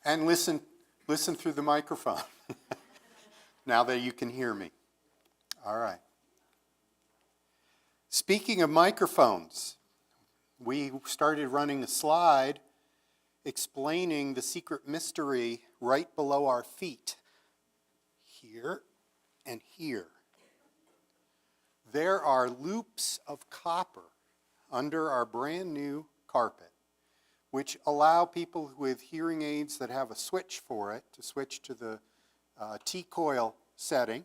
And listen through the microphone, now that you can hear me. All right. Speaking of microphones, we started running a slide explaining the secret mystery right below our feet, here and here. There are loops of copper under our brand new carpet, which allow people with hearing aids that have a switch for it to switch to the T-coil setting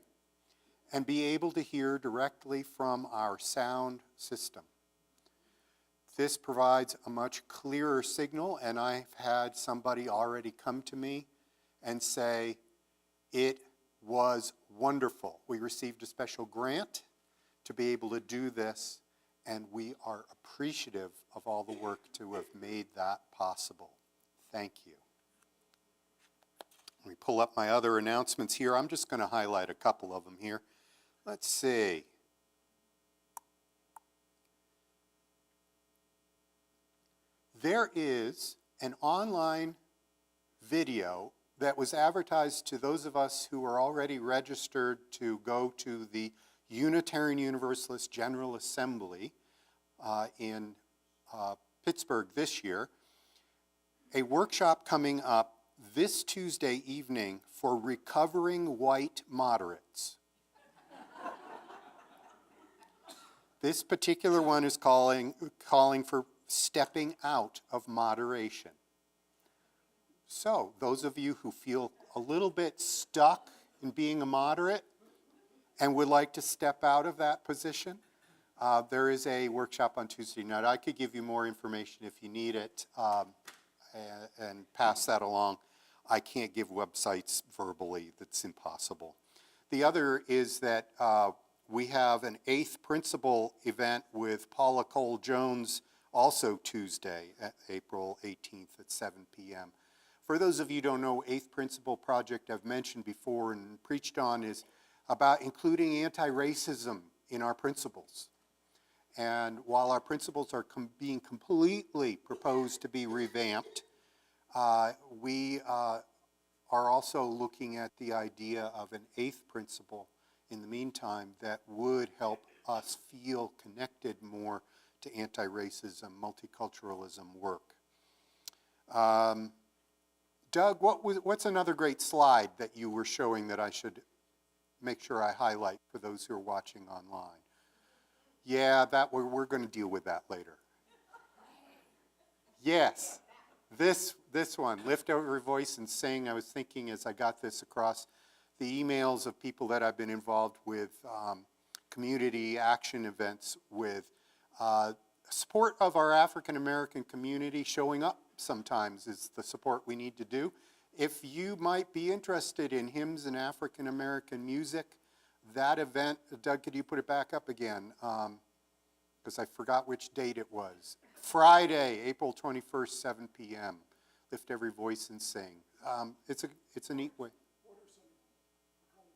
and be able to hear directly from our sound system. This provides a much clearer signal, and I've had somebody already come to me and say, it was wonderful. We received a special grant to be able to do this, and we are appreciative of all the work to have made that possible. Thank you. Let me pull up my other announcements here. I'm just going to highlight a couple of them here. Let's see. There is an online video that was advertised to those of us who are already registered to go to the Unitarian Universalist General Assembly in Pittsburgh this year, a workshop coming up this Tuesday evening for recovering white moderates. This particular one is calling for stepping out of moderation. So, those of you who feel a little bit stuck in being a moderate and would like to step out of that position, there is a workshop on Tuesday night. I could give you more information if you need it and pass that along. I can't give websites verbally. That's impossible. The other is that we have an 8th Principle event with Paula Cole-Jones also Tuesday, April 18th at 7 p.m. For those of you who don't know, 8th Principle Project I've mentioned before and preached on is about including anti-racism in our principles. And while our principles are being completely proposed to be revamped, we are also looking at the idea of an 8th principle in the meantime that would help us feel connected more to anti-racism, multiculturalism work. Doug, what's another great slide that you were showing that I should make sure I highlight for those who are watching online? Yeah, we're going to deal with that later. Yes, this one, lift every voice and sing. I was thinking as I got this across the emails of people that I've been involved with community action events with, support of our African American community showing up sometimes is the support we need to do. If you might be interested in hymns and African American music, that event, Doug, could you put it back up again? Because I forgot which date it was. Friday, April 21st, 7 p.m. Lift every voice and sing. It's a neat way.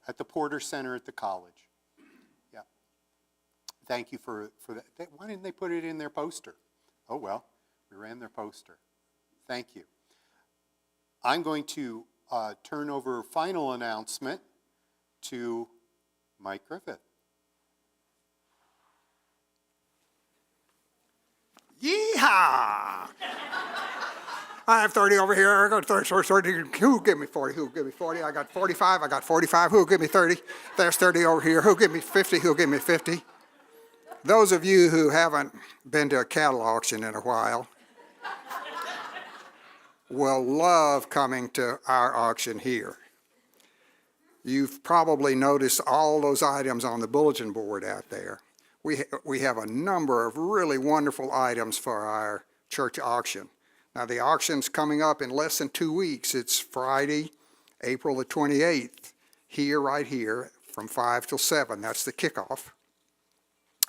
At the Porter Center at the college. Yeah. Thank you for that. Why didn't they put it in their poster? Oh, well, we ran their poster. Thank you. I'm going to turn over final announcement to Mike Griffith. Yeehaw! I have 30 over here. I got 30. Who give me 40? Who give me 40? I got 45. I got 45. Who give me 30? There's 30 over here. Who give me 50? Who give me 50? Those of you who haven't been to a cattle auction in a while will love coming to our auction here. You've probably noticed all those items on the bulletin board out there. We have a number of really wonderful items for our church auction. Now the auction's coming up in less than 2 weeks. It's Friday, April the 28th, right here, from 5 till 7. That's the kickoff.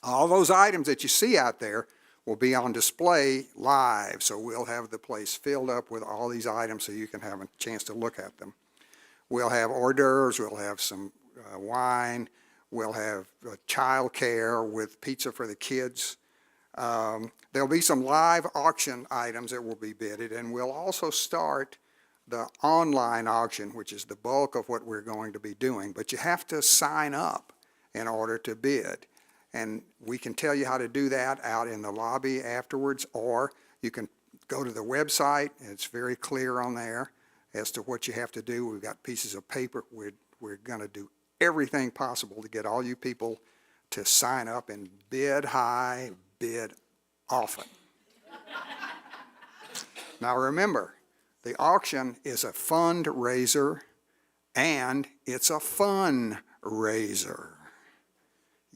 All those items that you see out there will be on display live, so we'll have the place filled up with all these items so you can have a chance to look at them. We'll have hors d'oeuvres, we'll have some wine, we'll have child care with pizza for the kids. There'll be some live auction items that will be bidded, and we'll also start the online auction, which is the bulk of what we're going to be doing, but you have to sign up in order to bid. And we can tell you how to do that out in the lobby afterwards, or you can go to the website, and it's very clear on there as to what you have to do. We've got pieces of paper. We're going to do everything possible to get all you people to sign up and bid high, bid often. Now remember, the auction is a fundraiser and it's a funraiser.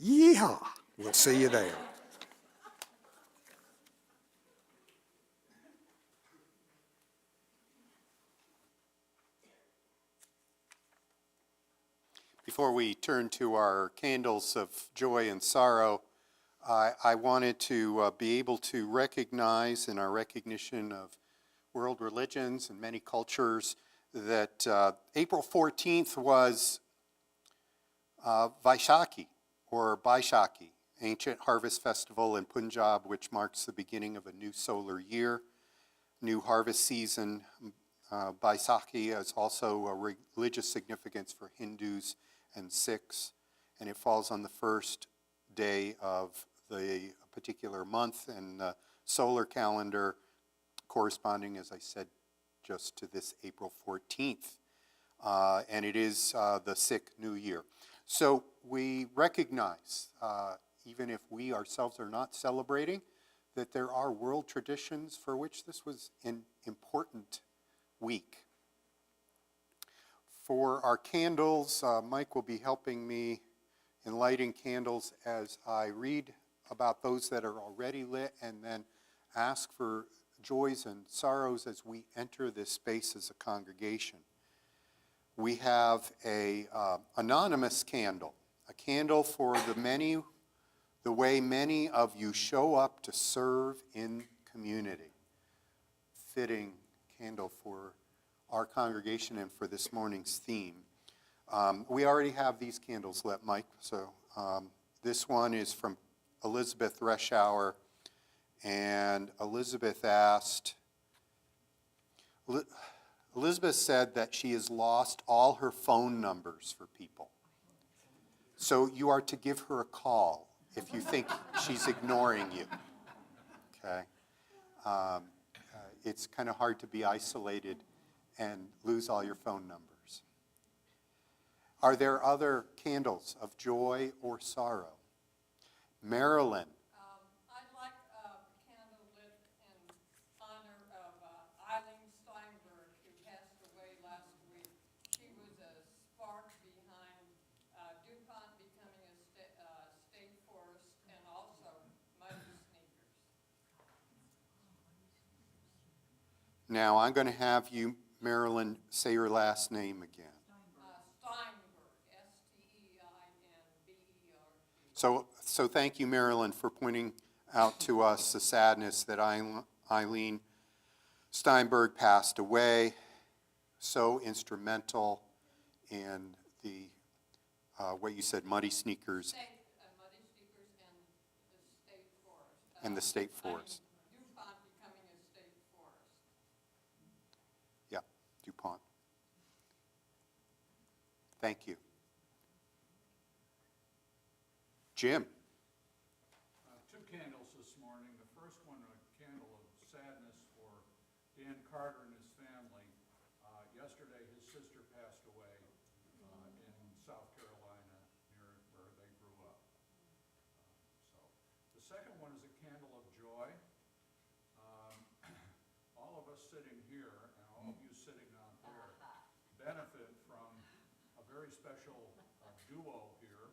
Yeehaw! We'll see you there. Before we turn to our candles of joy and sorrow, I wanted to be able to recognize in our recognition of world religions and many cultures that April 14th was Vaishakhi, or Baishakhi, ancient harvest festival in Punjab, which marks the beginning of a new solar year, new harvest season. Baisakhi is also a religious significance for Hindus and Sikhs, and it falls on the first day of the particular month in the solar calendar, corresponding, as I said, just to this April 14th. And it is the Sikh New Year. So we recognize, even if we ourselves are not celebrating, that there are world traditions for which this was an important week. For our candles, Mike will be helping me in lighting candles as I read about those that are already lit and then ask for joys and sorrows as we enter this space as a congregation. We have a anonymous candle, a candle for the way many of you show up to serve in community. Fitting candle for our congregation and for this morning's theme. We already have these candles lit, Mike, so this one is from Elizabeth Reschauer, and Elizabeth said that she has lost all her phone numbers for people. So you are to give her a call if you think she's ignoring you, okay? It's kind of hard to be isolated and lose all your phone numbers. Are there other candles of joy or sorrow? Marilyn. I'd like a candle lit in honor of Eileen Steinberg, who passed away last week. She was a spark behind DuPont becoming a state forest, and also Muddy Sneakers. Now I'm going to have you, Marilyn, say your last name again. Steinberg, Steinberg. So thank you, Marilyn, for pointing out to us the sadness that Eileen Steinberg passed away, so instrumental in the, what you said, Muddy Sneakers. Muddy Sneakers and the state forest. And the state forest. DuPont becoming a state forest. Yeah, DuPont. Thank you. Jim. Two candles this morning. The first one, a candle of sadness for Dan Carter and his family. Yesterday, his sister passed away in South Carolina, near where they grew up. The second one is a candle of joy. All of us sitting here, and all of you sitting out there, benefit from a very special duo here.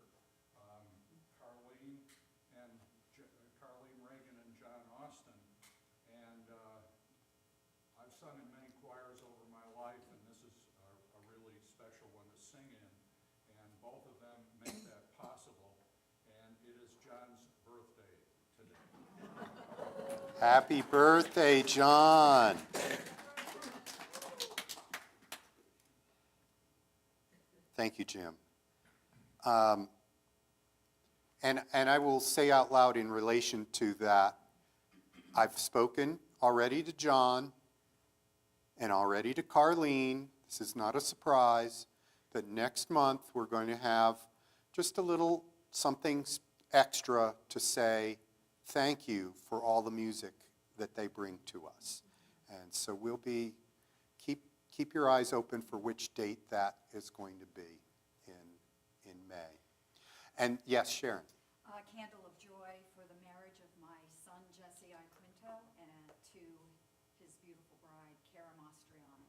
Carlene Reagan and John Austin, and I've sung in many choirs over my life, and this is a really special one to sing in, and both of them make that possible, and it is John's birthday today. Happy birthday, John. Thank you, Jim. And I will say out loud in relation to that, I've spoken already to John, And already to Carlene, this is not a surprise, that next month we're going to have just a little something extra to say thank you for all the music that they bring to us. And so we'll be, keep your eyes open for which date that is going to be in May. And yes, Sharon. Candle of joy for the marriage of my son Jesse I. Quinto and to his beautiful bride Cara Mastriano.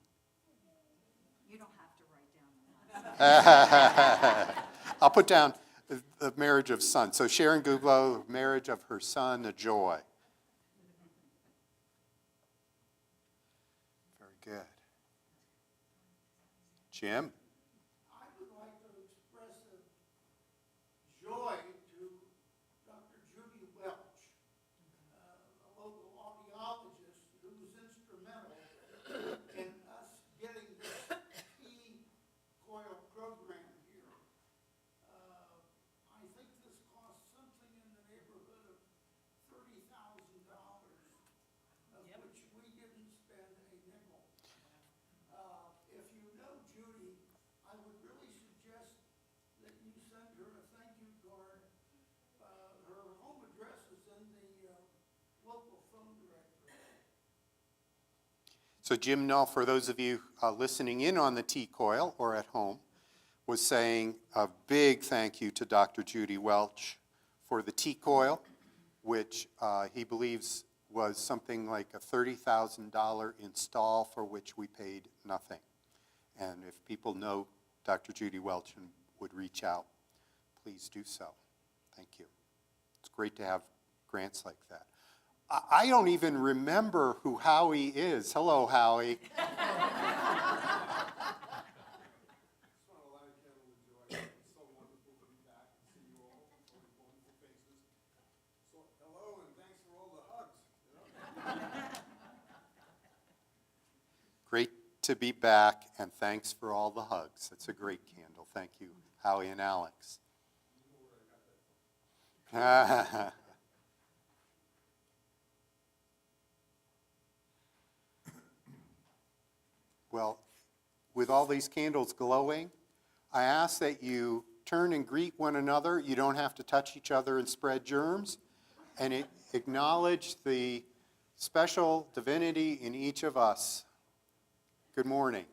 You don't have to write down the last. I'll put down the marriage of son. So Sharon Gublo, marriage of her son, a joy. Very good. Jim? I would like to express a joy to Dr. Judy Welch, a local audiologist who was instrumental in us getting this e-coil program here. I think this costs something in the neighborhood of $30,000, of which we didn't spend a nickel. If you know Judy, I would really suggest that you send her a thank you card. Her home address is in the local phone directory. So Jim Null, for those of you listening in on the T-Coil or at home, was saying a big thank you to Dr. Judy Welch for the T-Coil, which he believes was something like a $30,000 install for which we paid nothing. And if people know Dr. Judy Welch and would reach out, please do so. Thank you. It's great to have grants like that. I don't even remember who Howie is. Hello, Howie. Great to be back, and thanks for all the hugs. That's a great candle. Thank you, Howie and Alex. Well, with all these candles glowing, I ask that you turn and greet one another. You don't have to touch each other and spread germs. And acknowledge the special divinity in each of us. Good morning.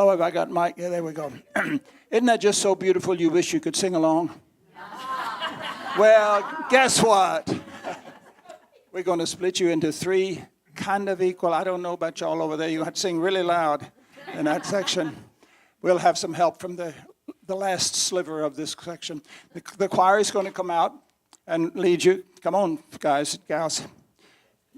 Hello, have I got Mike? Yeah, there we go. Isn't that just so beautiful you wish you could sing along? Well, guess what? We're going to split you into three kind of equal. I don't know about y'all over there. You have to sing really loud in that section. We'll have some help from the last sliver of this section. The choir is going to come out and lead you. Come on, guys, gals.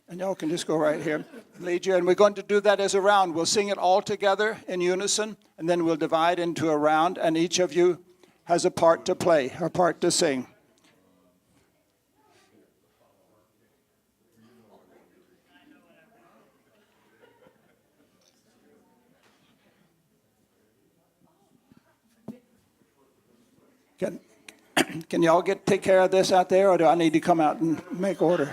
And y'all can just go right here, lead you. And we're going to do that as a round. We'll sing it all together in unison, and then we'll divide into a round, and each of you has a part to play, a part to sing. Can y'all take care of this out there, or do I need to come out and make order?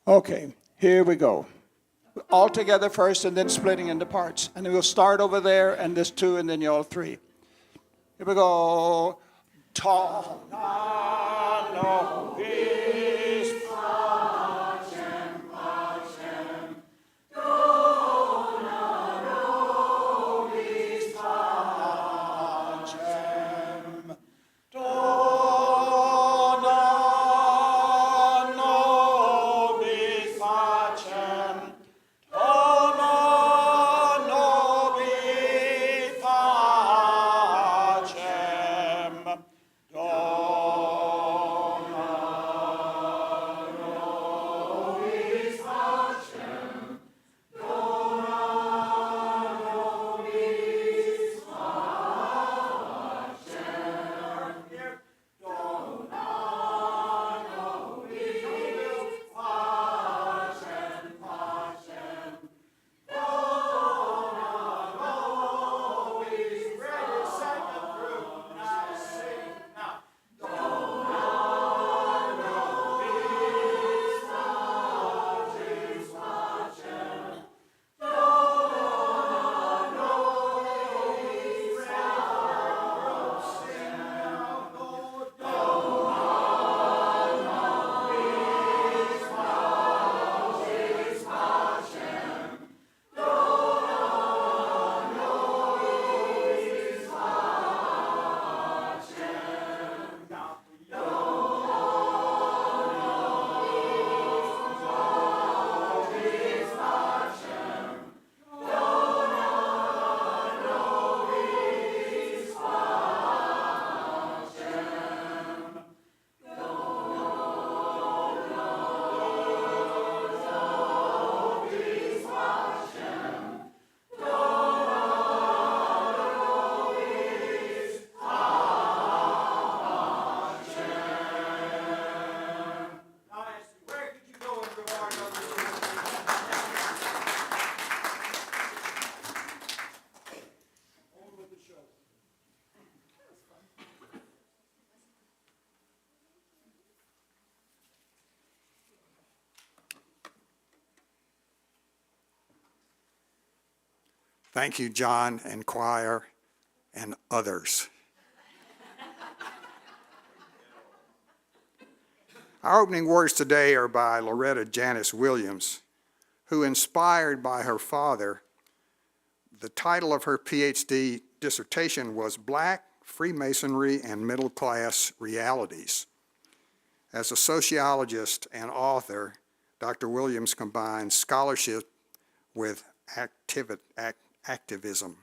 Okay, here we go. All together first, and then splitting into parts. And then we'll start over there, and this two, and then y'all three. Here we go. Ta na no peace. Thank you, John and choir and others. Our opening words today are by Loretta Janice Williams, who, inspired by her father, the title of her PhD dissertation was Black Freemasonry and Middle Class Realities. As a sociologist and author, Dr. Williams combines scholarship with activism.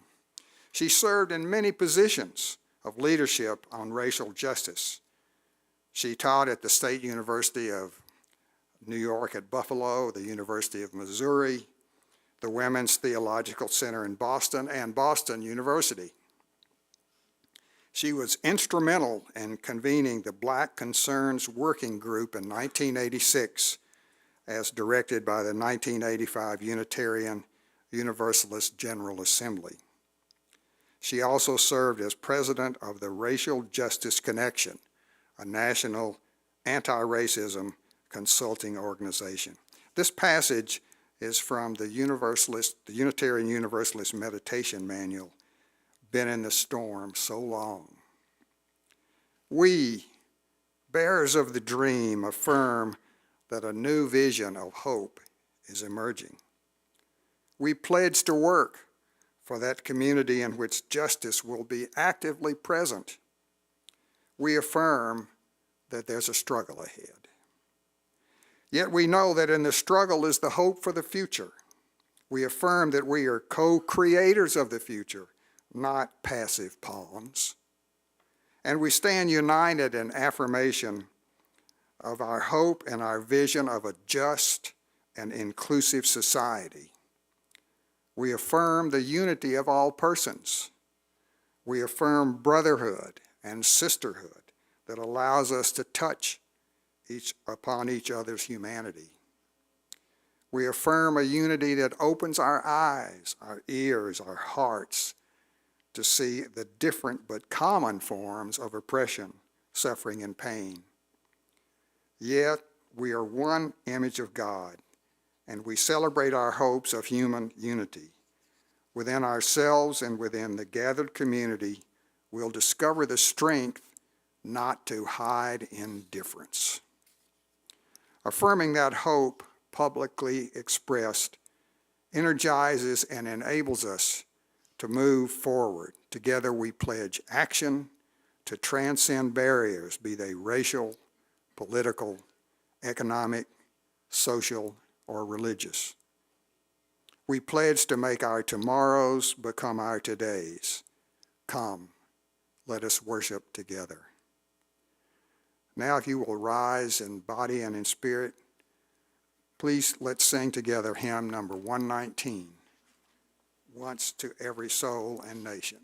She served in many positions of leadership on racial justice. She taught at the State University of New York at Buffalo, the University of Missouri, the Women's Theological Center in Boston, and Boston University. She was instrumental in convening the Black Concerns Working Group in 1986 as directed by the 1985 Unitarian Universalist General Assembly. She also served as president of the Racial Justice Connection, a national anti-racism consulting organization. This passage is from the Unitarian Universalist Meditation Manual, Been in the Storm So Long. We, bearers of the dream, affirm that a new vision of hope is emerging. We pledge to work for that community in which justice will be actively present. We affirm that there's a struggle ahead. Yet we know that in the struggle is the hope for the future. We affirm that we are co-creators of the future, not passive pawns. And we stand united in affirmation of our hope and our vision of a just and inclusive society. We affirm the unity of all persons. We affirm brotherhood and sisterhood that allows us to touch upon each other's humanity. We affirm a unity that opens our eyes, our ears, our hearts to see the different but common forms of oppression, suffering, and pain. Yet we are one image of God, and we celebrate our hopes of human unity. Within ourselves and within the gathered community, we'll discover the strength not to hide indifference. Affirming that hope, publicly expressed, energizes and enables us to move forward. Together we pledge action to transcend barriers, be they racial, political, economic, social, or religious. We pledge to make our tomorrows become our todays. Come, let us worship together. Now, if you will rise in body and in spirit, please let's sing together hymn number 119, Once to Every Soul and Nation.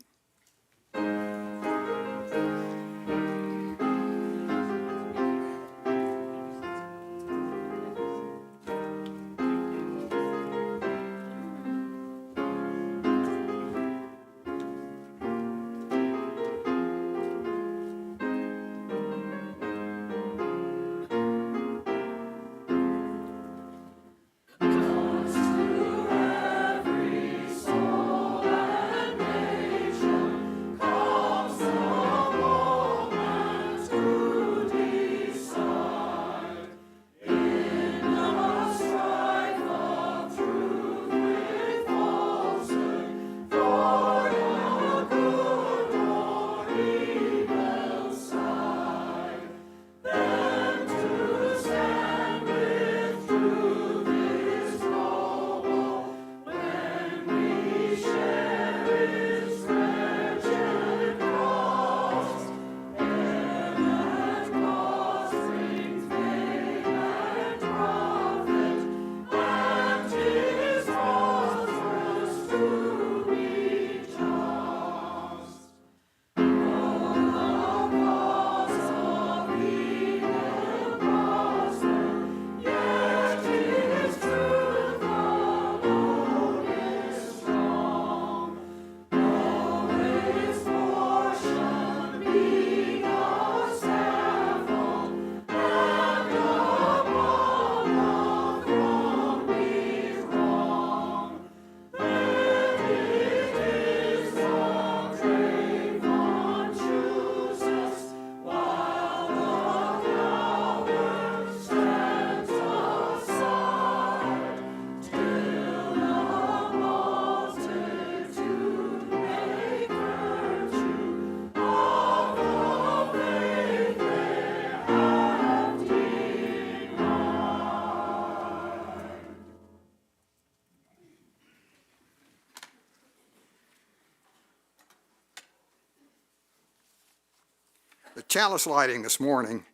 The chalice lighting this morning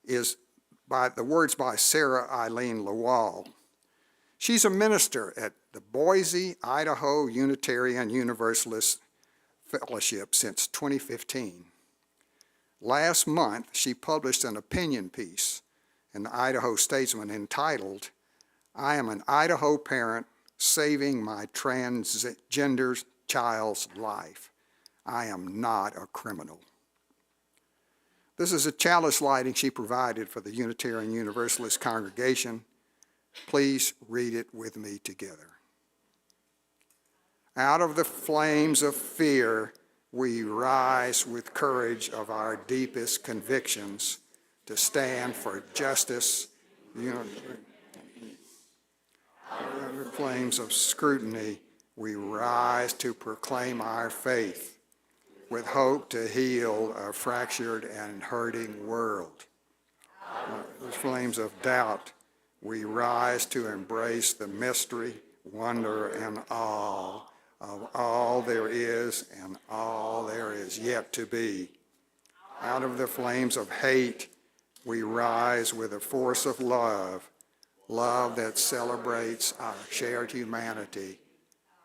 is by the words by Sarah Eileen Lawal. She's a minister at the Boise, Idaho Unitarian Universalist Fellowship since 2015. Last month, she published an opinion piece in the Idaho Statesman entitled, "I am an Idaho parent saving my transgender child's life. I am not a criminal." This is a chalice lighting she provided for the Unitarian Universalist congregation. Please read it with me together. Out of the flames of fear, we rise with courage of our deepest convictions to stand for justice You know, under flames of scrutiny, we rise to proclaim our faith with hope to heal a fractured and hurting world. The flames of doubt, we rise to embrace the mystery, wonder, and awe of all there is and all there is yet to be. Out of the flames of hate, we rise with the force of love, love that celebrates our shared humanity.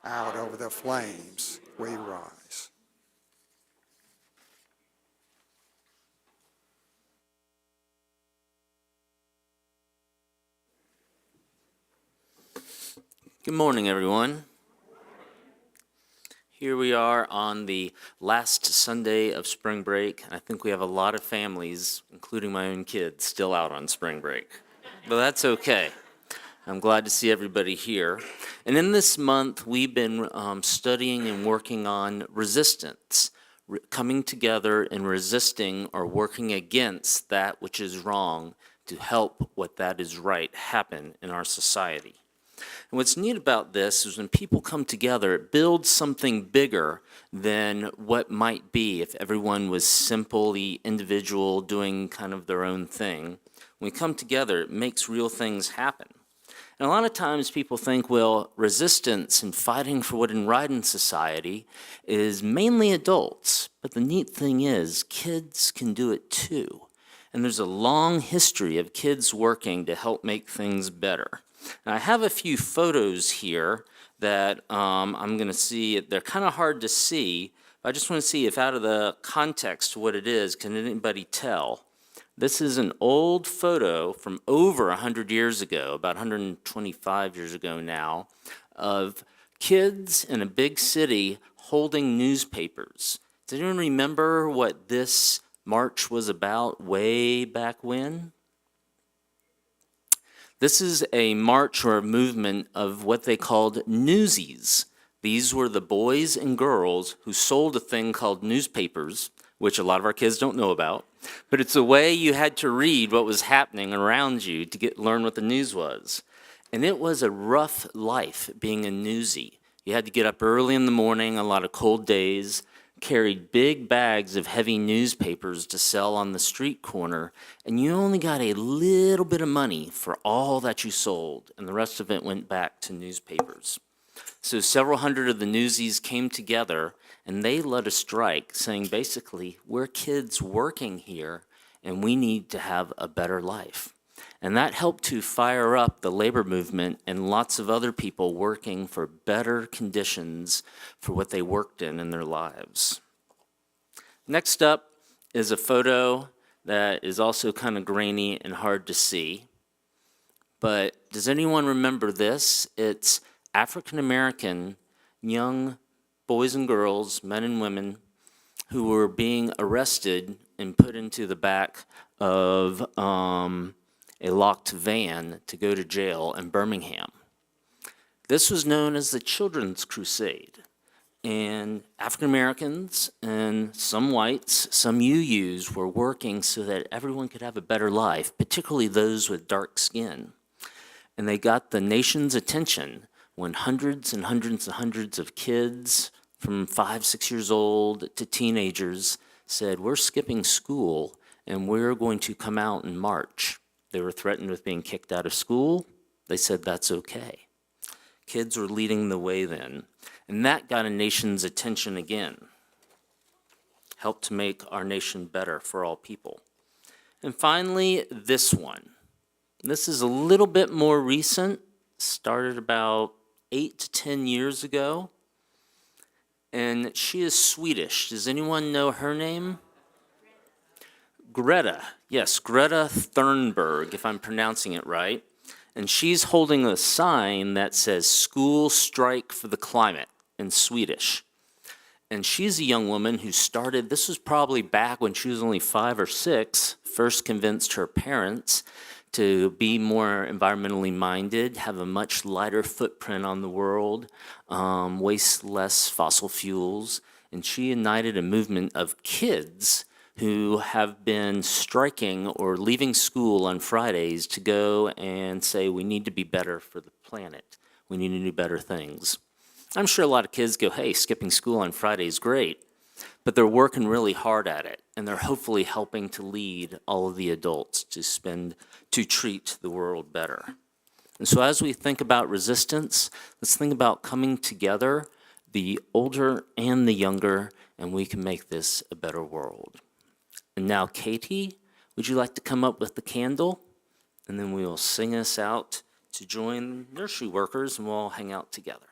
Out of the flames, we rise. Good morning, everyone. Here we are on the last Sunday of spring break, and I think we have a lot of families, including my own kids, still out on spring break. But that's okay. I'm glad to see everybody here. And in this month, we've been studying and working on resistance, coming together and resisting or working against that which is wrong to help what that is right happen in our society. And what's neat about this is when people come together, it builds something bigger than what might be if everyone was simply individual doing kind of their own thing. When we come together, it makes real things happen. And a lot of times people think, well, resistance and fighting for what is right in society is mainly adults. But the neat thing is, kids can do it too. And there's a long history of kids working to help make things better. And I have a few photos here that I'm going to see. They're kind of hard to see. But I just want to see if out of the context what it is, can anybody tell? This is an old photo from over 100 years ago, about 125 years ago now, of kids in a big city holding newspapers. Does anyone remember what this march was about way back when? This is a march or a movement of what they called newsies. These were the boys and girls who sold a thing called newspapers, which a lot of our kids don't know about, but it's a way you had to read what was happening around you to learn what the news was. And it was a rough life being a newsie. You had to get up early in the morning, a lot of cold days, carried big bags of heavy newspapers to sell on the street corner, and you only got a little bit of money for all that you sold, and the rest of it went back to newspapers. So several hundred of the newsies came together, and they led a strike saying, basically, we're kids working here, and we need to have a better life. And that helped to fire up the labor movement and lots of other people working for better conditions for what they worked in their lives. Next up is a photo that is also kind of grainy and hard to see. But does anyone remember this? It's African American young boys and girls, men and women, who were being arrested and put into the back of a locked van to go to jail in Birmingham. This was known as the Children's Crusade. And African Americans and some whites, some UUs were working so that everyone could have a better life, particularly those with dark skin. And they got the nation's attention when hundreds and hundreds and hundreds of kids from 5, 6 years old to teenagers said, we're skipping school and we're going to come out and march. They were threatened with being kicked out of school. They said that's okay. Kids were leading the way then. And that got a nation's attention again. Helped to make our nation better for all people. And finally, this one. This is a little bit more recent. Started about 8 to 10 years ago. And she is Swedish. Does anyone know her name? Greta. Yes, Greta Thunberg, if I'm pronouncing it right. And she's holding a sign that says, School Strike for the Climate in Swedish. And she's a young woman who started, this was probably back when she was only 5 or 6, first convinced her parents to be more environmentally minded, have a much lighter footprint on the world, waste less fossil fuels. And she ignited a movement of kids who have been striking or leaving school on Fridays to go and say, we need to be better for the planet. We need to do better things. I'm sure a lot of kids go, hey, skipping school on Friday is great, but they're working really hard at it, and they're hopefully helping to lead all of the adults to treat the world better. And so as we think about resistance, let's think about coming together, the older and the younger, and we can make this a better world. And now, Katie, would you like to come up with the candle? And then we will sing us out to join nursery workers, and we'll all hang out together.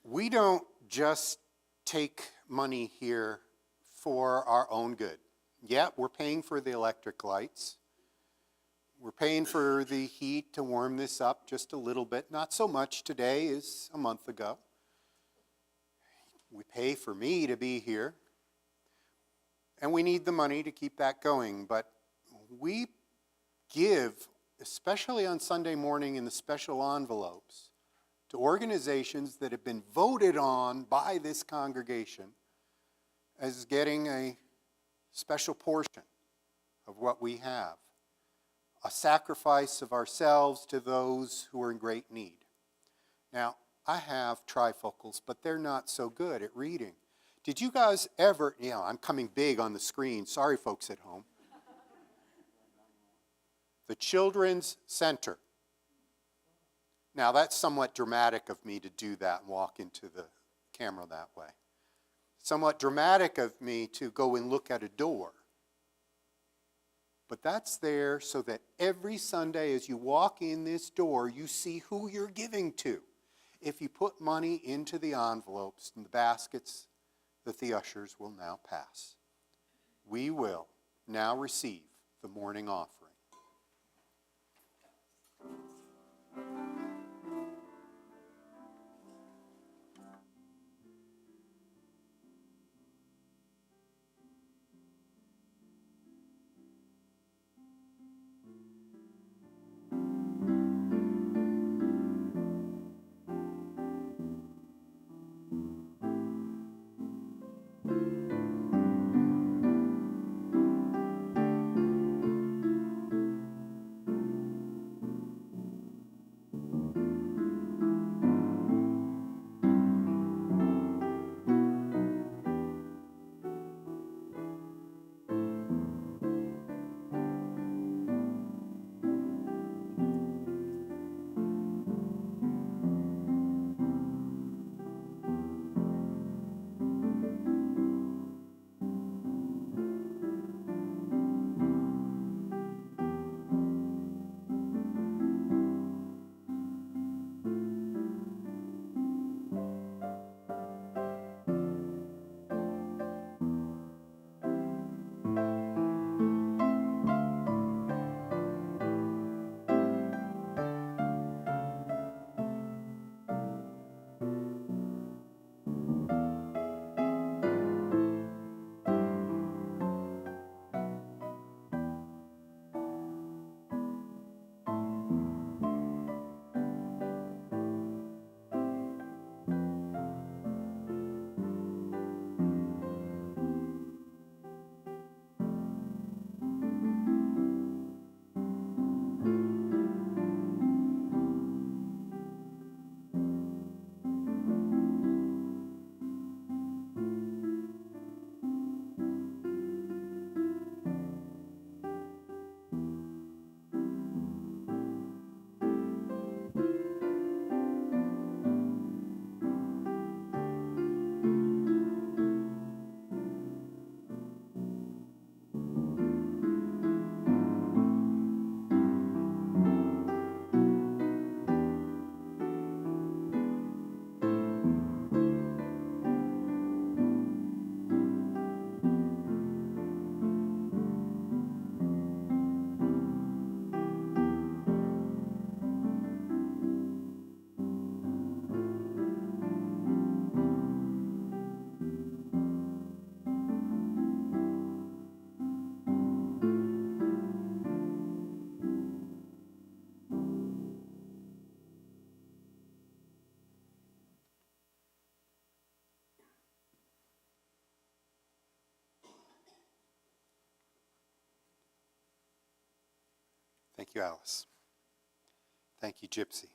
We don't just take money here for our own good. Yeah, we're paying for the electric lights. We're paying for the heat to warm this up just a little bit. Not so much today as a month ago. We pay for me to be here. And we need the money to keep that going. But we give, especially on Sunday morning in the special envelopes, to organizations that have been voted on by this congregation as getting a special portion of what we have, a sacrifice of ourselves to those who are in great need. Now, I have trifocals, but they're not so good at reading. Did you guys ever, I'm coming big on the screen, sorry folks at home. The Children's Center. Now, that's somewhat dramatic of me to do that and walk into the camera that way. Somewhat dramatic of me to go and look at a door. But that's there so that every Sunday as you walk in this door, you see who you're giving to. If you put money into the envelopes and the baskets that the ushers will now pass, we will now receive the morning offering. Thank you, Alice. Thank you, Gypsy.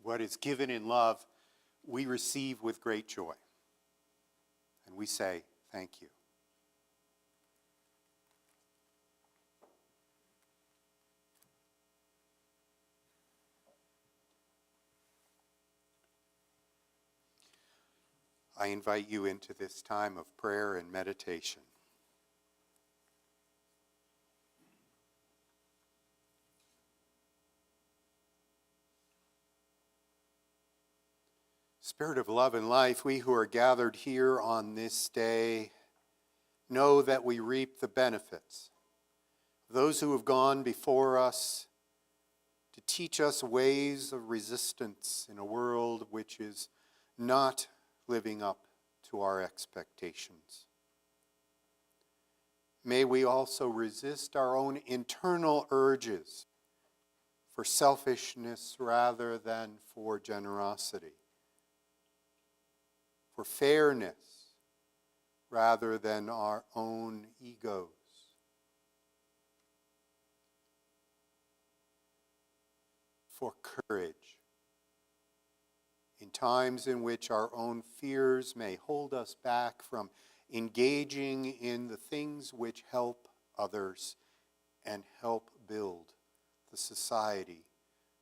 What is given in love, we receive with great joy. And we say, thank you. I invite you into this time of prayer and meditation. Spirit of love and life, we who are gathered here on this day know that we reap the benefits. Those who have gone before us to teach us ways of resistance in a world which is not living up to our expectations. May we also resist our own internal urges for selfishness rather than for generosity, for fairness rather than our own egos, for courage in times in which our own fears may hold us back from engaging in the things which help others and help build the society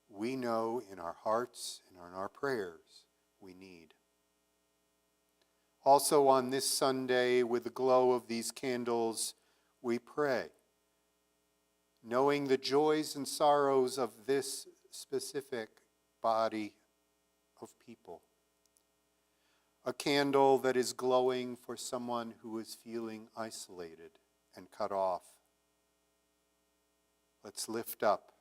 we know in our hearts and in our prayers we need. Also on this Sunday, with the glow of these candles, we pray, knowing the joys and sorrows of this specific body of people. A candle that is glowing for someone who is feeling isolated and cut off. Let's lift up,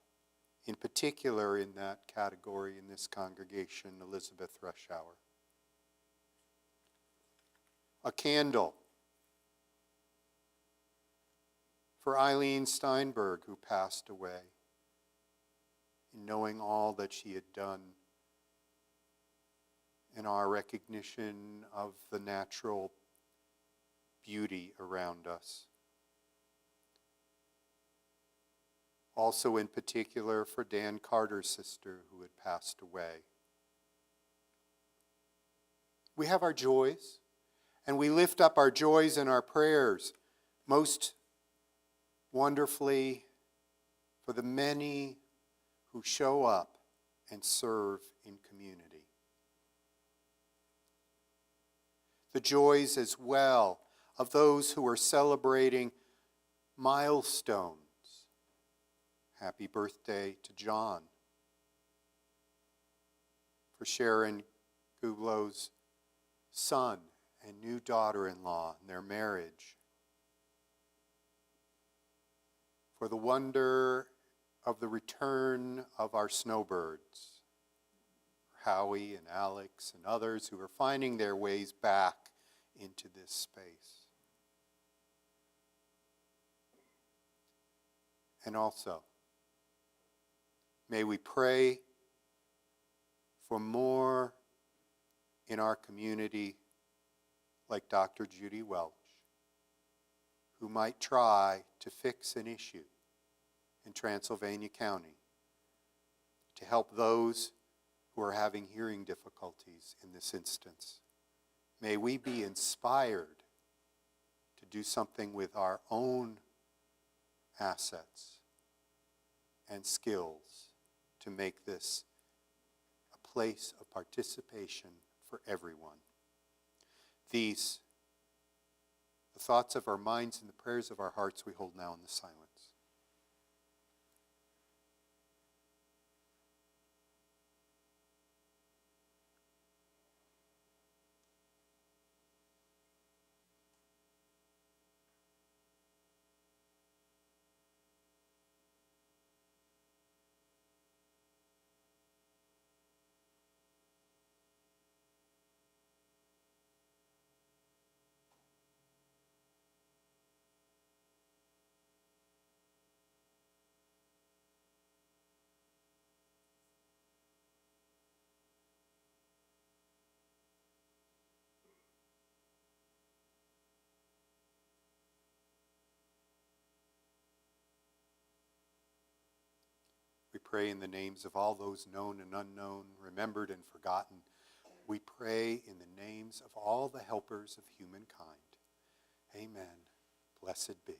in particular in that category in this congregation, Elizabeth Rushhour. A candle for Eileen Steinberg, who passed away, in knowing all that she had done, in our recognition of the natural beauty around us. Also in particular for Dan Carter's sister who had passed away. We have our joys, and we lift up our joys in our prayers, most wonderfully for the many who show up and serve in community. The joys as well of those who are celebrating milestones. Happy birthday to John. For Sharon Guglow's son and new daughter-in-law and their marriage. For the wonder of the return of our snowbirds. Howie and Alex and others who are finding their ways back into this space. And also, may we pray for more in our community like Dr. Judy Welch, who might try to fix an issue in Transylvania County to help those who are having hearing difficulties in this instance. May we be inspired to do something with our own assets and skills to make this a place of participation for everyone. These, the thoughts of our minds and the prayers of our hearts, we hold now in the silence. pray in the names of all those known and unknown, remembered and forgotten. We pray in the names of all the helpers of humankind. Amen. Blessed be.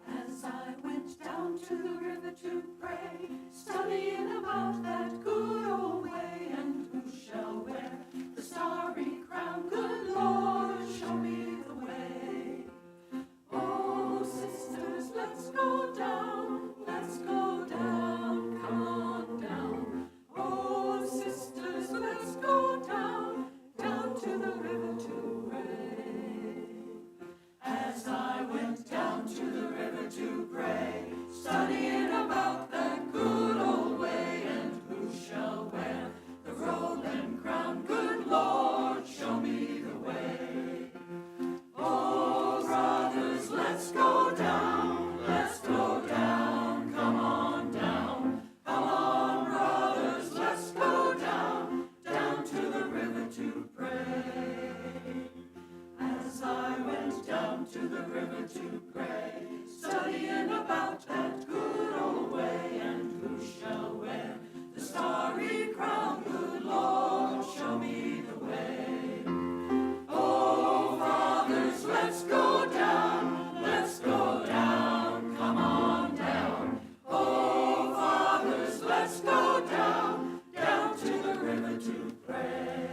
As I went down to the river to pray, studying about that good old way, and who shall wear the starry crown? Good Lord, show me the way. Oh, sisters, let's go down, come on down. Oh, sisters, let's go down, down to the river to pray. As I went down to the river to pray, studying about that good old way, and who shall wear the robe and crown? Good Lord, show me the way. Oh, brothers, let's go down, come on down. Come on, brothers, let's go down, down to the river to pray. As I went down to the river to pray, studying about that good old way, and who shall wear the starry crown? Good Lord, show me the way. Oh, fathers, let's go down, come on down. Oh, fathers, let's go down, down to the river to pray.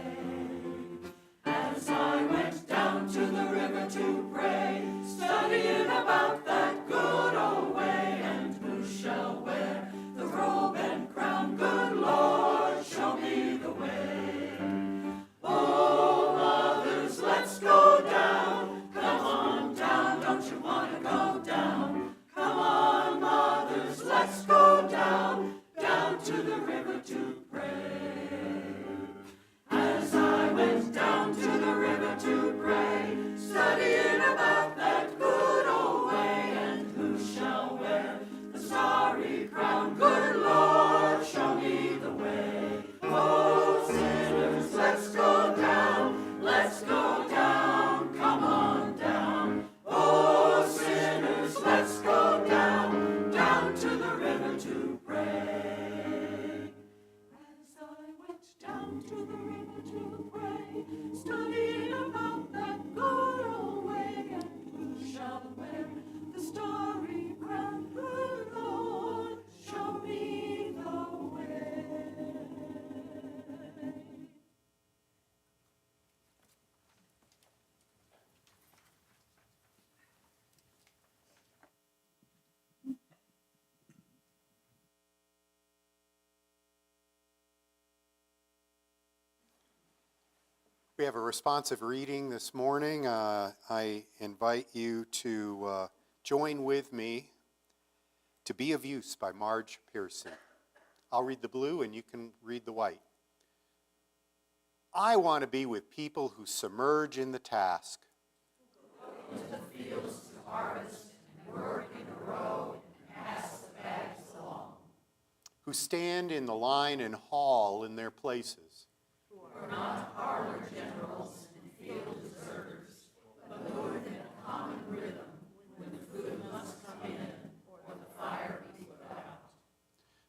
As I went down to the river to pray, studying about that good old way, and who shall wear the robe and crown? Good Lord, show me the way. Oh, mothers, let's go down, come on down, don't you want to go down? Come on, mothers, let's go down, down to the river to pray. As I went down to the river to pray, studying about that good old way, and who shall wear the starry crown? Good Lord, show me the way. Oh, sinners, let's go down, come on down. Oh, sinners, let's go down, down to the river to pray. As I went down to the river to pray, studying about that good old way, and who shall wear the starry crown? Good Lord, show me the way. We have a responsive reading this morning. I invite you to join with me to Be of Use by Marge Pearson. I'll read the blue and you can read the white. I want to be with people who submerge in the task. Who stand in the line and haul in their places.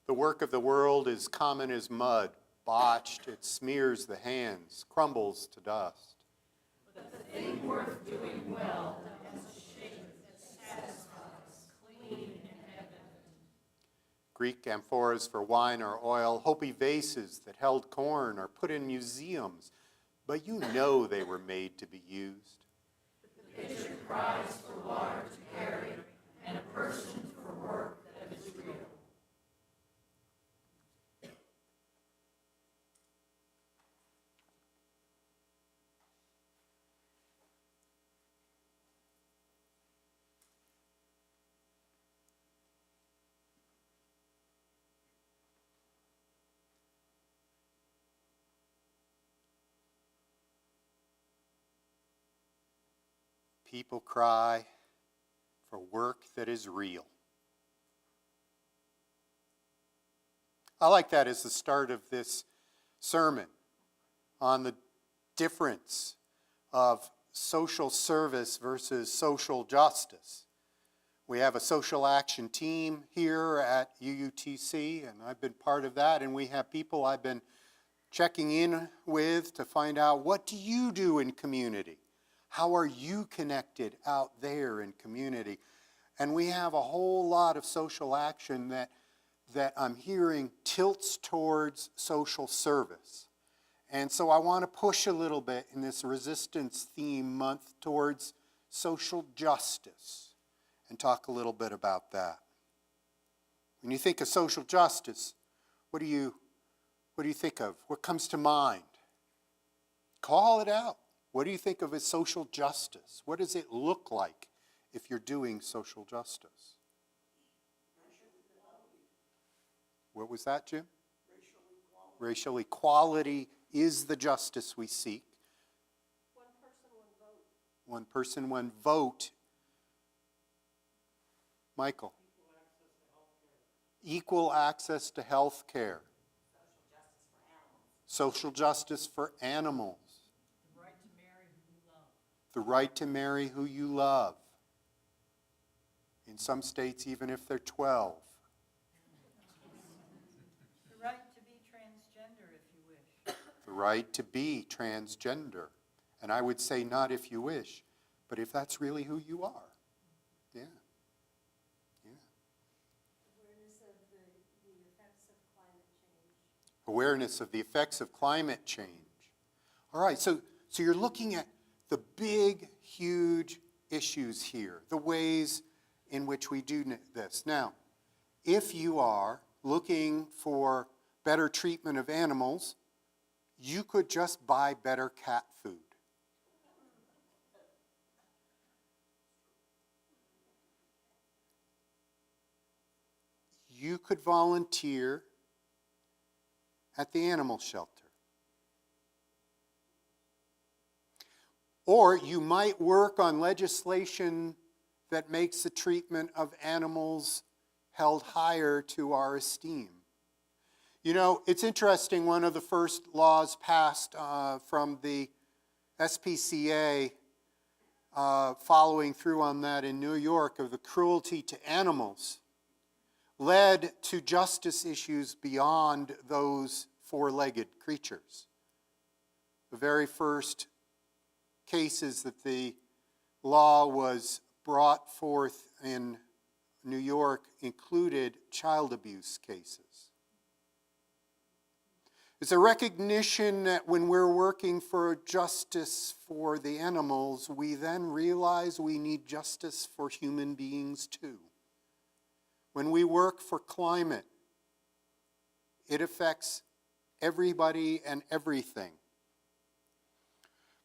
The work of the world is common as mud, botched, it smears the hands, crumbles to dust. Greek amphoras for wine or oil, Hopi vases that held corn are put in museums, but you know they were made to be used. people cry for work that is real. I like that as the start of this sermon on the difference of social service versus social justice. We have a social action team here at UUTC, and I've been part of that, and we have people I've been checking in with to find out, what do you do in community? How are you connected out there in community? And we have a whole lot of social action that I'm hearing tilts towards social service. And so I want to push a little bit in this resistance theme month towards social justice and talk a little bit about that. When you think of social justice, what do you think of? What comes to mind? Call it out. What do you think of as social justice? What does it look like if you're doing social justice? What was that, Jim? Racial equality is the justice we seek. One person, one vote. One person, one vote. Michael? Equal access to health care. Social justice for animals. The right to marry who you love. The right to marry who you love. In some states, even if they're 12. The right to be transgender if you wish. The right to be transgender. And I would say not if you wish, but if that's really who you are. Yeah. Yeah. Awareness of the effects of climate change. Awareness of the effects of climate change. All right, so you're looking at the big, huge issues here, the ways in which we do this. Now, if you are looking for better treatment of animals, you could just buy better cat food. You could volunteer at the animal shelter. Or you might work on legislation that makes the treatment of animals held higher to our esteem. You know, it's interesting, one of the first laws passed from the SPCA, following through on that in New York, of the cruelty to animals, led to justice issues beyond those four-legged creatures. The very first cases that the law was brought forth in New York included child abuse cases. It's a recognition that when we're working for justice for the animals, we then realize we need justice for human beings too. When we work for climate, it affects everybody and everything.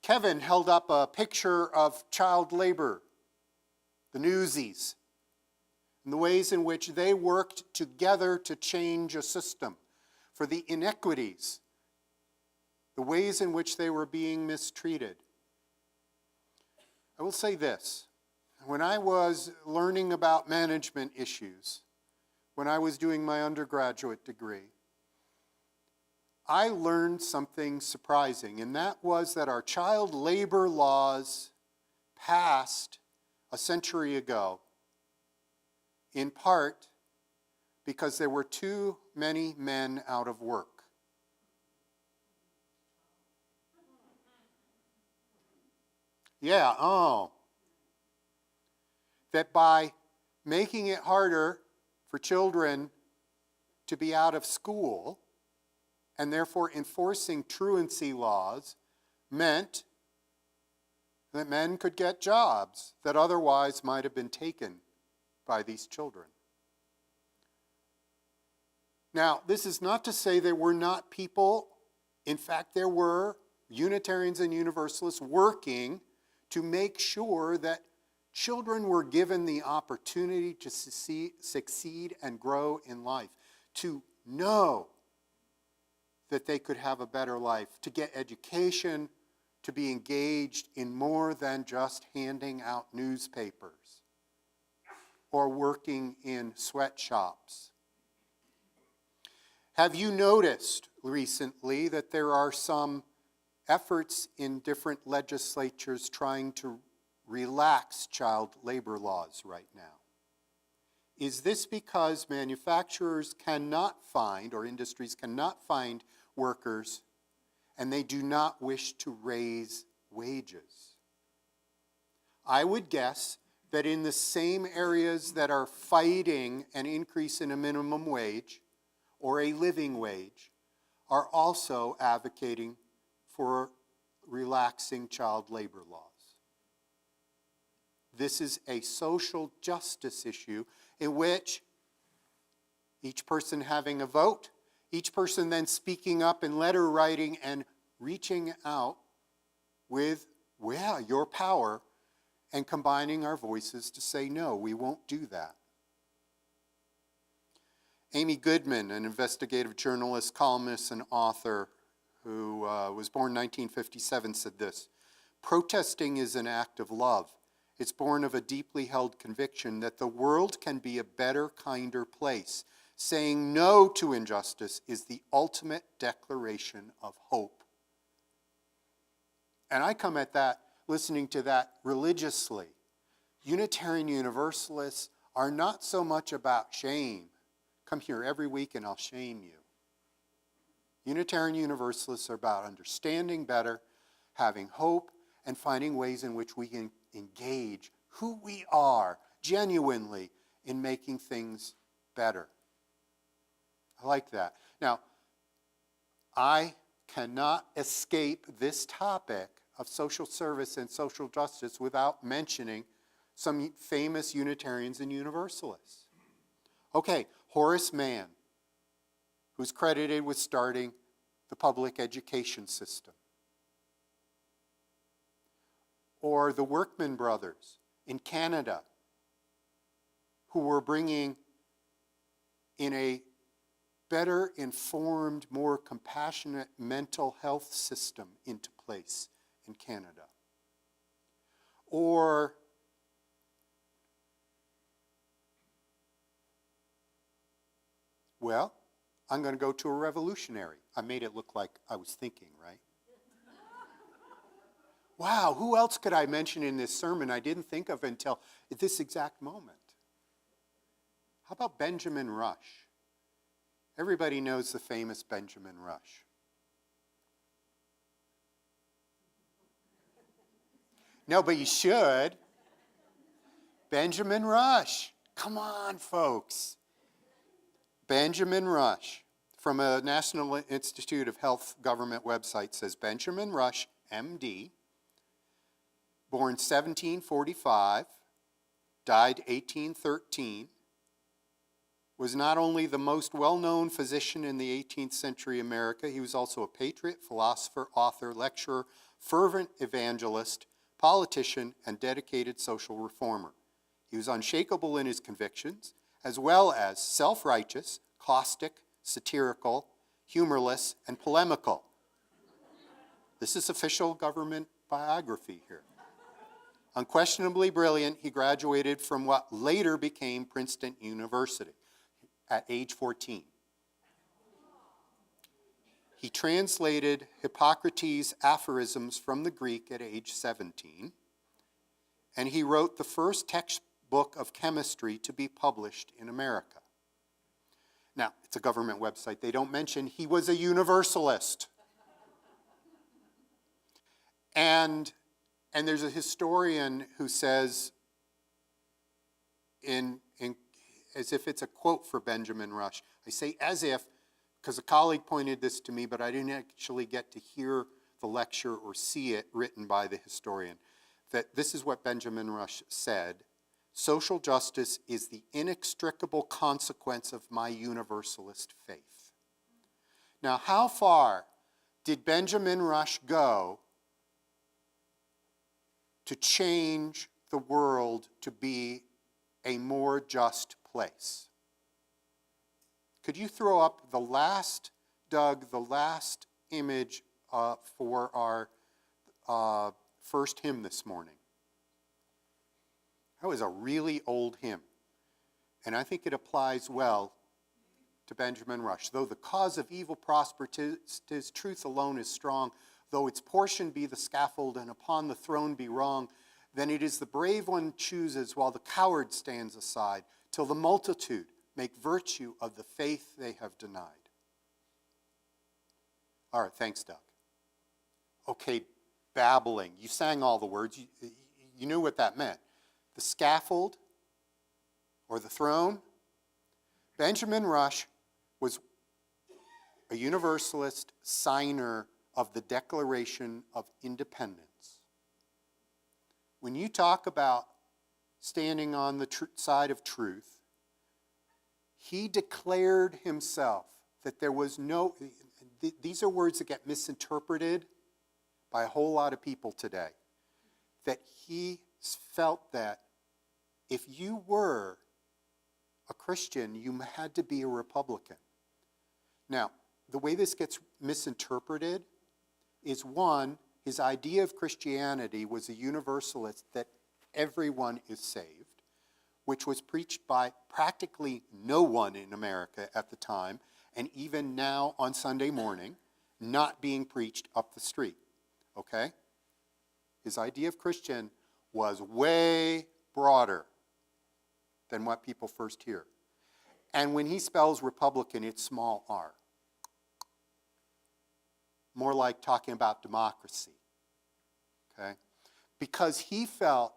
Kevin held up a picture of child labor, the Newsies, and the ways in which they worked together to change a system, for the inequities, the ways in which they were being mistreated. I will say this. When I was learning about management issues, when I was doing my undergraduate degree, I learned something surprising, and that was that our child labor laws passed a century ago, in part because there were too many men out of work. Yeah, that by making it harder for children to be out of school, and therefore enforcing truancy laws, meant that men could get jobs that otherwise might have been taken by these children. Now, this is not to say there were not people, in fact there were Unitarians and Universalists working to make sure that children were given the opportunity to succeed and grow in life, to know that they could have a better life, to get education, to be engaged in more than just handing out newspapers or working in sweatshops. Have you noticed recently that there are some efforts in different legislatures trying to relax child labor laws right now? Is this because manufacturers cannot find, or industries cannot find workers, and they do not wish to raise wages? I would guess that in the same areas that are fighting an increase in a minimum wage or a living wage are also advocating for relaxing child labor laws. This is a social justice issue in which each person having a vote, each person then speaking up in letter writing and reaching out with, well, your power, and combining our voices to say, no, we won't do that. Amy Goodman, an investigative journalist, columnist, and author who was born in 1957, said this: "Protesting is an act of love. It's born of a deeply held conviction that the world can be a better, kinder place. Saying no to injustice is the ultimate declaration of hope." And I come at that, listening to that religiously. Unitarian Universalists are not so much about shame. Come here every week and I'll shame you. Unitarian Universalists are about understanding better, having hope, and finding ways in which we can engage who we are genuinely in making things better. I like that. Now, I cannot escape this topic of social service and social justice without mentioning some famous Unitarians and Universalists. Okay, Horace Mann, who's credited with starting the public education system. Or the Workman brothers in Canada, who were bringing in a better informed, more compassionate mental health system into place in Canada. Or well, I'm going to go to a revolutionary. I made it look like I was thinking, right? Wow, who else could I mention in this sermon I didn't think of until at this exact moment? How about Benjamin Rush? Everybody knows the famous Benjamin Rush. No, but you should. Benjamin Rush. Come on, folks. Benjamin Rush, from a National Institute of Health government website, says Benjamin Rush, MD, born 1745, died 1813, was not only the most well-known physician in the 18th century America, he was also a patriot, philosopher, author, lecturer, fervent evangelist, politician, and dedicated social reformer. He was unshakable in his convictions, as well as self-righteous, caustic, satirical, humorless, and polemical. This is official government biography here. Unquestionably brilliant, he graduated from what later became Princeton University at age 14. He translated Hippocrates' aphorisms from the Greek at age 17, and he wrote the first textbook of chemistry to be published in America. Now, it's a government website. They don't mention he was a Universalist. And there's a historian who says, as if it's a quote for Benjamin Rush, I say as if, because a colleague pointed this to me, but I didn't actually get to hear the lecture or see it written by the historian, that this is what Benjamin Rush said: "Social justice is the inextricable consequence of my Universalist faith." Now, how far did Benjamin Rush go to change the world to be a more just place? Could you throw up the last image for our first hymn this morning. That was a really old hymn, and I think it applies well to Benjamin Rush. Though the cause of evil prosper, 'tis truth alone is strong. Though its portion be the scaffold, and upon the throne be wrong, then it is the brave one chooses, while the coward stands aside, till the multitude make virtue of the faith they have denied. All right, thanks, Doug. Okay, babbling. You sang all the words. You knew what that meant. The scaffold or the throne. Benjamin Rush was a Universalist signer of the Declaration of Independence. When you talk about standing on the side of truth, he declared himself that there was no, these are words that get misinterpreted by a whole lot of people today, that he felt that if you were a Christian, you had to be a Republican. Now, the way this gets misinterpreted is, one, his idea of Christianity was a universalist, that everyone is saved, which was preached by practically no one in America at the time, and even now on Sunday morning, not being preached up the street, okay? His idea of Christian was way broader than what people first hear. And when he spells Republican, it's small r. More like talking about democracy, okay? Because he felt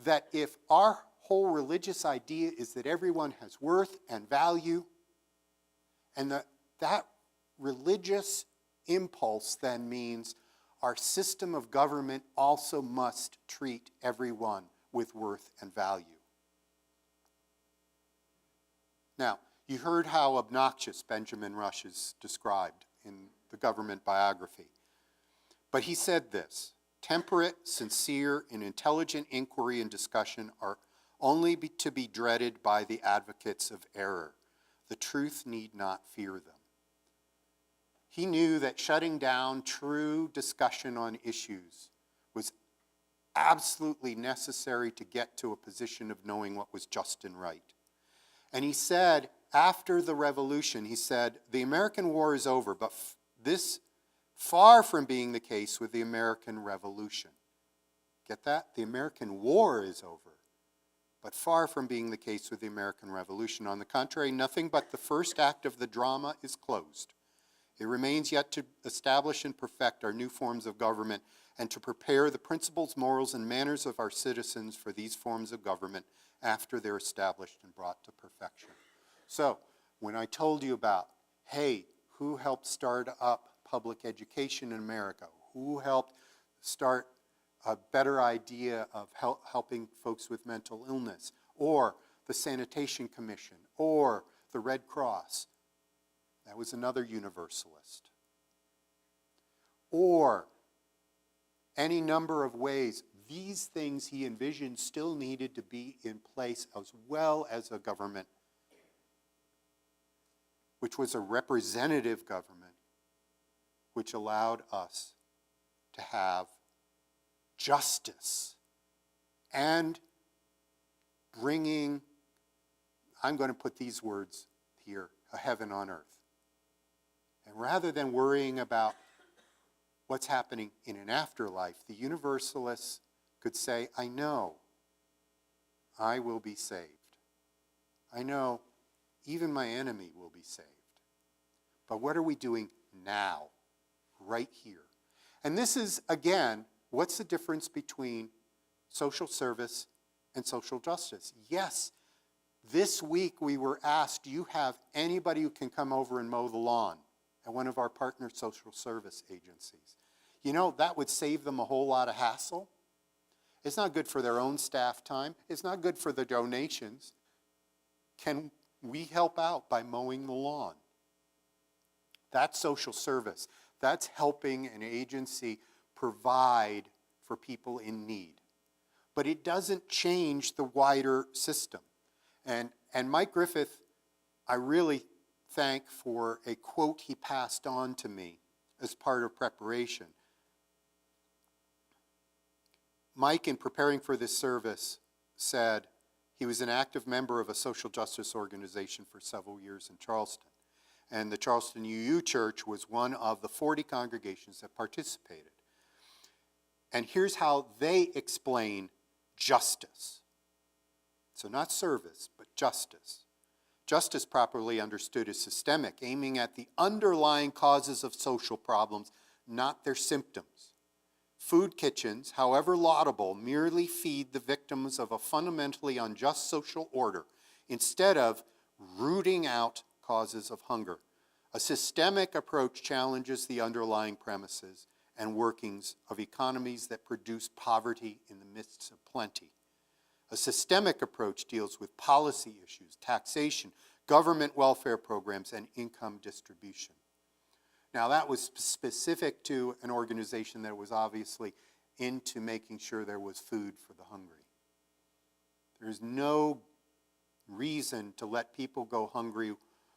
that if our whole religious idea is that everyone has worth and value, and that religious impulse then means our system of government also must treat everyone with worth and value. Now, you heard how obnoxious Benjamin Rush is described in the government biography. But he said this: temperate, sincere, and intelligent inquiry and discussion are only to be dreaded by the advocates of error. The truth need not fear them. He knew that shutting down true discussion on issues was absolutely necessary to get to a position of knowing what was just and right. And he said, after the revolution, he said, the American war is over, but this far from being the case with the American Revolution. Get that? The American war is over, but far from being the case with the American Revolution. On the contrary, nothing but the first act of the drama is closed. It remains yet to establish and perfect our new forms of government and to prepare the principles, morals, and manners of our citizens for these forms of government after they're established and brought to perfection. So, when I told you about, hey, who helped start up public education in America? Who helped start a better idea of helping folks with mental illness? Or the Sanitation Commission? Or the Red Cross? That was another Universalist. Or any number of ways. These things he envisioned still needed to be in place, as well as a government, which was a representative government, which allowed us to have justice and bringing, I'm going to put these words here, a heaven on earth. And rather than worrying about what's happening in an afterlife, the Universalists could say, I know I will be saved. I know even my enemy will be saved. But what are we doing now, right here? And this is, again, what's the difference between social service and social justice? Yes, this week we were asked, do you have anybody who can come over and mow the lawn at one of our partner social service agencies? You know, that would save them a whole lot of hassle. It's not good for their own staff time. It's not good for the donations. Can we help out by mowing the lawn? That's social service. That's helping an agency provide for people in need. But it doesn't change the wider system. And Mike Griffith, I really thank for a quote he passed on to me as part of preparation. Mike, in preparing for this service, said he was an active member of a social justice organization for several years in Charleston. And the Charleston UU Church was one of the 40 congregations that participated. And here's how they explain justice. So not service, but justice. Justice, properly understood, is systemic, aiming at the underlying causes of social problems, not their symptoms. Food kitchens, however laudable, merely feed the victims of a fundamentally unjust social order instead of rooting out causes of hunger. A systemic approach challenges the underlying premises and workings of economies that produce poverty in the midst of plenty. A systemic approach deals with policy issues, taxation, government welfare programs, and income distribution. Now, that was specific to an organization that was obviously into making sure there was food for the hungry. There's no reason to let people go hungry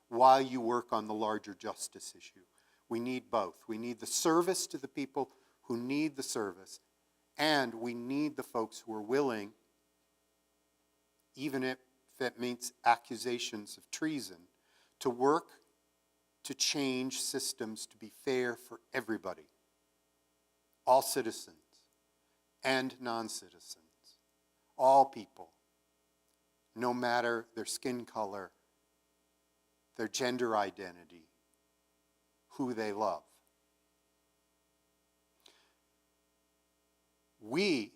while you work on the larger justice issue. We need both. We need the service to the people who need the service, and we need the folks who are willing, even if that means accusations of treason, to work to change systems to be fair for everybody, all citizens and non-citizens, all people, no matter their skin color, their gender identity, who they love. We,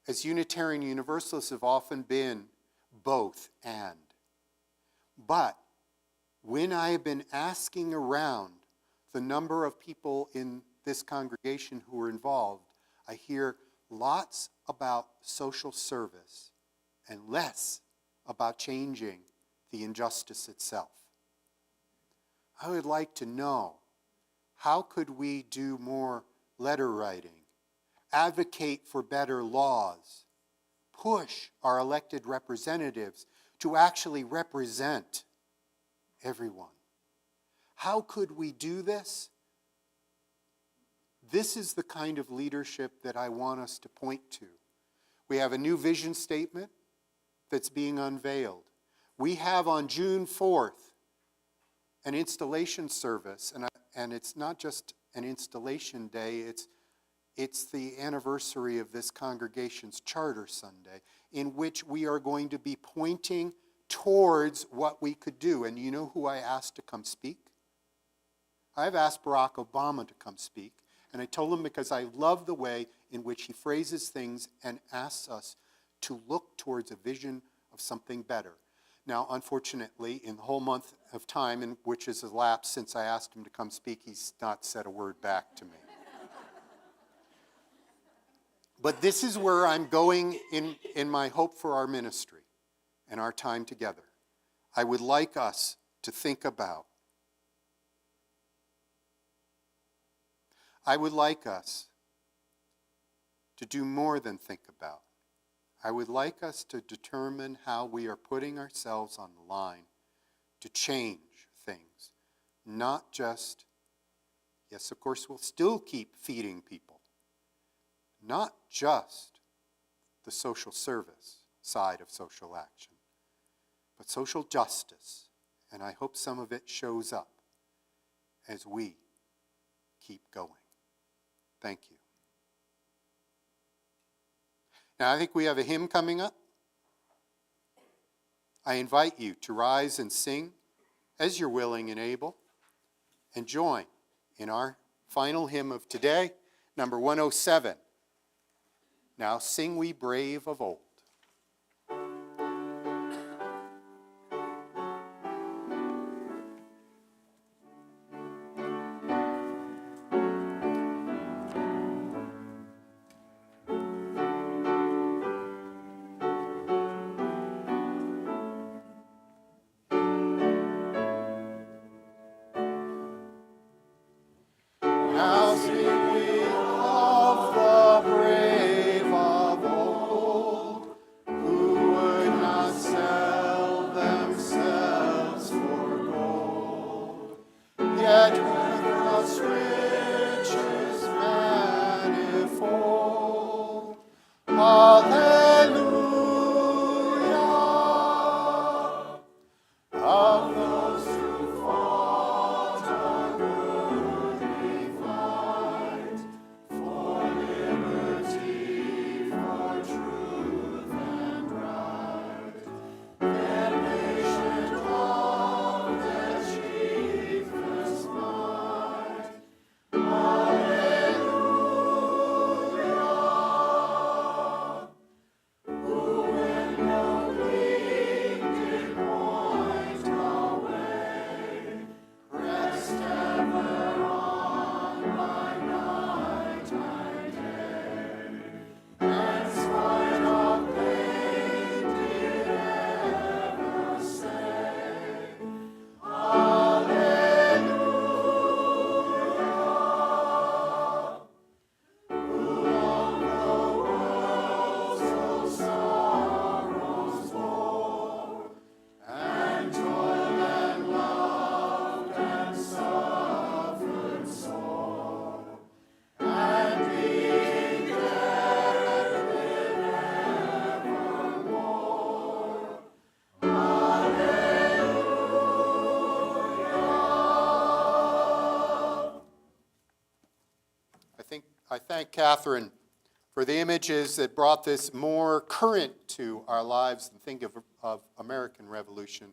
as Unitarian Universalists, have often been both and. But when I have been asking around the number of people in this congregation who are involved, I hear lots about social service and less about changing the injustice itself. I would like to know, how could we do more letter writing, advocate for better laws, push our elected representatives to actually represent everyone? How could we do this? This is the kind of leadership that I want us to point to. We have a new vision statement that's being unveiled. We have on June 4th an installation service, and it's not just an installation day, it's the anniversary of this congregation's Charter Sunday, in which we are going to be pointing towards what we could do. And you know who I asked to come speak? I've asked Barack Obama to come speak, and I told him because I love the way in which he phrases things and asks us to look towards a vision of something better. Now, unfortunately, in the whole month of time in which has elapsed since I asked him to come speak, he's not said a word back to me. But this is where I'm going in my hope for our ministry and our time together. I would like us to think about, I would like us to do more than think about. I would like us to determine how we are putting ourselves on the line to change things. Not just, yes, of course, we'll still keep feeding people. Not just the social service side of social action, but social justice. And I hope some of it shows up as we keep going. Thank you. Now, I think we have a hymn coming up. I invite you to rise and sing as you're willing and able, and join in our final hymn of today, number 107. Now sing we brave of old. Now sing we of the brave of old, who would not sell themselves for gold, yet with us riches manifold I thank Catherine for the images that brought this more current to our lives and think of American Revolution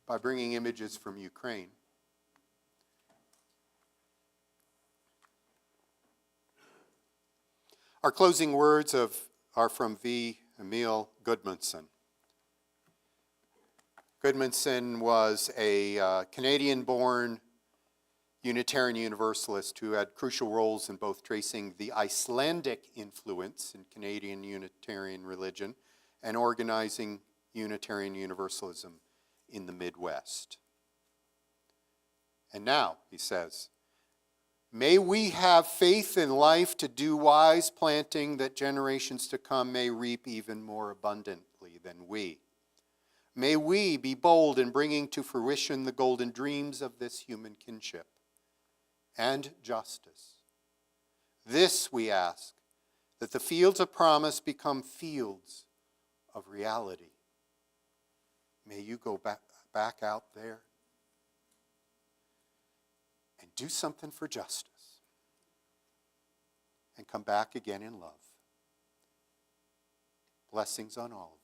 by bringing images from Ukraine. Our closing words are from V. Emil Gudmundsson. Gudmundsson was a Canadian-born Unitarian Universalist who had crucial roles in both tracing the Icelandic influence in Canadian Unitarian religion and organizing Unitarian Universalism in the Midwest. And now, he says, may we have faith in life to do wise planting that generations to come may reap even more abundantly than we. May we be bold in bringing to fruition the golden dreams of this human kinship and justice. This we ask, that the fields of promise become fields of reality. May you go back out there and do something for justice and come back again in love. Blessings on all of you.